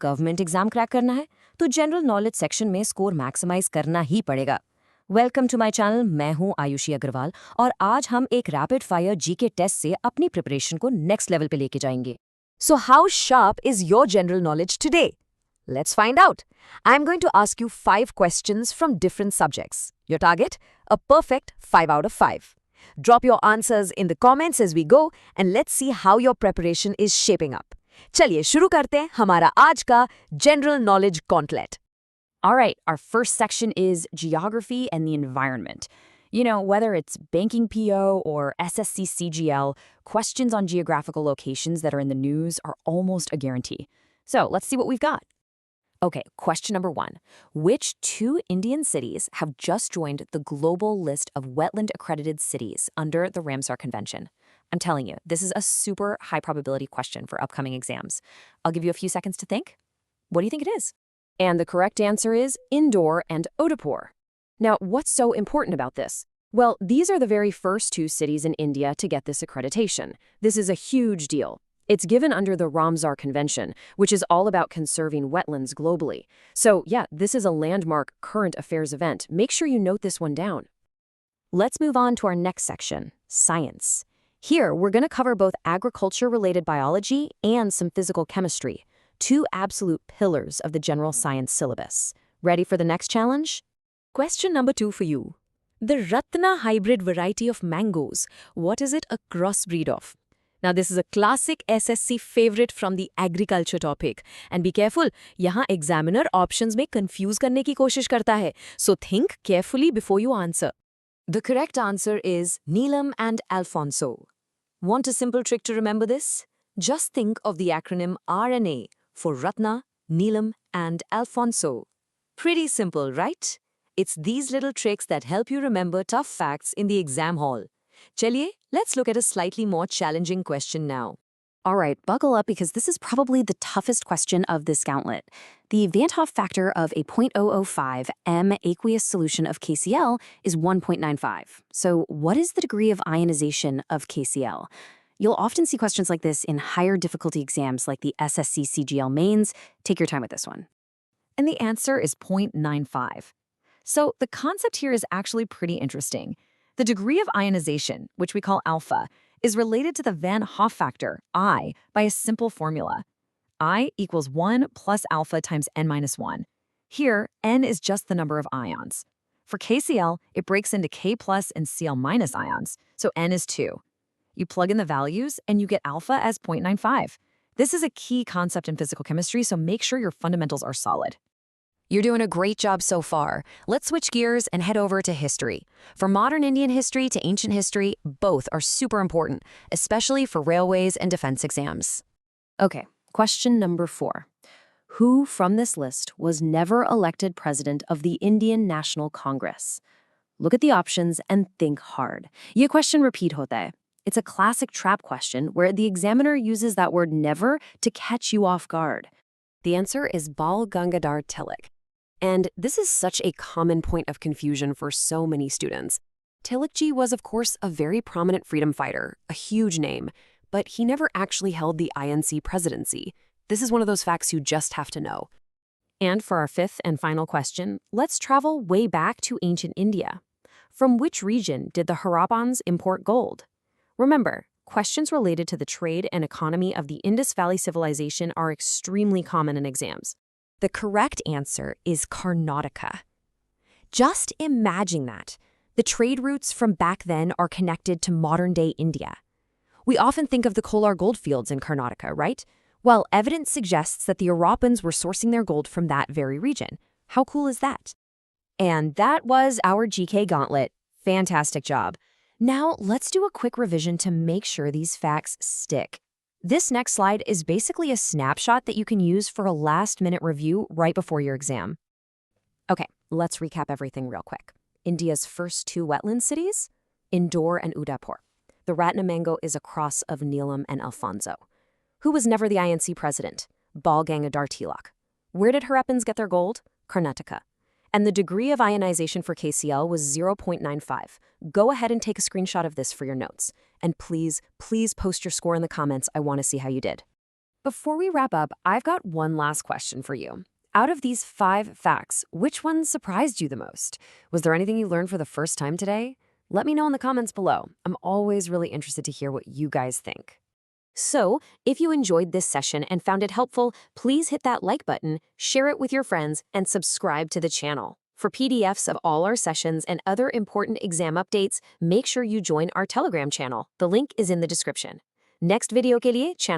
Government exam crack करना है तो जनरल नॉलेज सेक्शन में स्कोर मैक्सिमाइज करना ही पड़ेगा। वेलकम टू माय चैनल, मैं हूं आयुषी अग्रवाल और आज हम एक रैपिड फायर जीके टेस्ट से अपनी प्रिपरेशन को नेक्स्ट लेवल पे लेके जाएंगे। So how sharp is your general knowledge today? Let's find out. I'm going to ask you 5 questions from different subjects. Your target? A perfect 5 out of 5. Drop your answers in the comments as we go and let's see how your preparation is shaping up. चलिए शुरू करते हैं हमारा आज का General Knowledge Gauntlet. Alright, our first section is Geography and the Environment. You know, whether it's Banking PO or SSC CGL, questions on geographical locations that are in the news are almost a guarantee. So let's see what we've got. Okay, question number 1. Which 2 Indian cities have just joined the global list of wetland accredited cities under the Ramsar Convention? I'm telling you, this is a super high probability question for upcoming exams. I'll give you a few seconds to think. What do you think it is? And the correct answer is Indore and Udaipur. Now, what's so important about this? Well, these are the very first 2 cities in India to get this accreditation. This is a huge deal. It's given under the Ramsar Convention, which is all about conserving wetlands globally. So, yeah, this is a landmark current affairs event. Make sure you note this one down. Let's move on to our next section, science. Here, we're going to cover both agriculture-related biology and some physical chemistry, 2 absolute pillars of the general science syllabus. Ready for the next challenge? Question number 2 for you. The Ratna hybrid variety of mangoes, what is it a crossbreed of? Now, this is a classic SSC favorite from the agriculture topic. And be careful, यहाँ examiner options में confuse करने की कोशिश करता है. So think carefully before you answer. The correct answer is Neelam and Alfonso. Want a simple trick to remember this? Just think of the acronym RNA for Ratna, Neelam, and Alfonso. Pretty simple, right? It's these little tricks that help you remember tough facts in the exam hall. Chaliye, let's look at a slightly more challenging question now. All right, buckle up because this is probably the toughest question of this gauntlet. The Van 't Hoff factor of a 0.005 m aqueous solution of KCl is 1.95. So what is the degree of ionization of KCl? You'll often see questions like this in higher difficulty exams like the SSC CGL mains. Take your time with this one. And the answer is 0.95. So the concept here is actually pretty interesting. The degree of ionization, which we call alpha, is related to the Van 't Hoff factor, I, by a simple formula. I equals 1 plus alpha times n minus 1. Here, n is just the number of ions. For KCl, it breaks into K plus and Cl minus ions, so n is 2. You plug in the values, and you get alpha as 0.95. This is a key concept in physical chemistry, so make sure your fundamentals are solid. You're doing a great job so far. Let's switch gears and head over to history. From modern Indian history to ancient history, both are super important, especially for railways and defense exams. Okay, question number 4. Who from this list was never elected president of the Indian National Congress? Look at the options and think hard. Ye question repeat hota hai. It's a classic trap question where the examiner uses that word never to catch you off guard. The answer is Bal Gangadhar Tilak. And this is such a common point of confusion for so many students. Tilakji was, of course, a very prominent freedom fighter, a huge name, but he never actually held the INC presidency. This is one of those facts you just have to know. And for our 5th and final question, let's travel way back to ancient India. From which region did the Harappans import gold? Remember, questions related to the trade and economy of the Indus Valley Civilization are extremely common in exams. The correct answer is Karnataka. Just imagine that. The trade routes from back then are connected to modern-day India. We often think of the Kolar goldfields in Karnataka, right? Well, evidence suggests that the Harappans were sourcing their gold from that very region. How cool is that? And that was our GK gauntlet. Fantastic job. Now, let's do a quick revision to make sure these facts stick. This next slide is basically a snapshot that you can use for a last-minute review right before your exam. Okay, let's recap everything real quick. India's first 2 wetland cities? Indore and Udaipur. The Ratna mango is a cross of Neelam and Alfonso. Who was never the INC president? Bal Gangadhar Tilak. Where did Harappans get their gold? Karnataka. And the degree of ionization for KCl was 0.95. Go ahead and take a screenshot of this for your notes. And please, please post your score in the comments. I want to see how you did. Before we wrap up, I've got one last question for you. Out of these 5 facts, which one surprised you the most? Was there anything you learned for the first time today? Let me know in the comments below. I'm always really interested to hear what you guys think. So, if you enjoyed this session and found it helpful, please hit that like button, share it with your friends, and subscribe to the channel. For PDFs of all our sessions and other important exam updates, make sure you join our Telegram channel. The link is in the description. Next video के लिए channel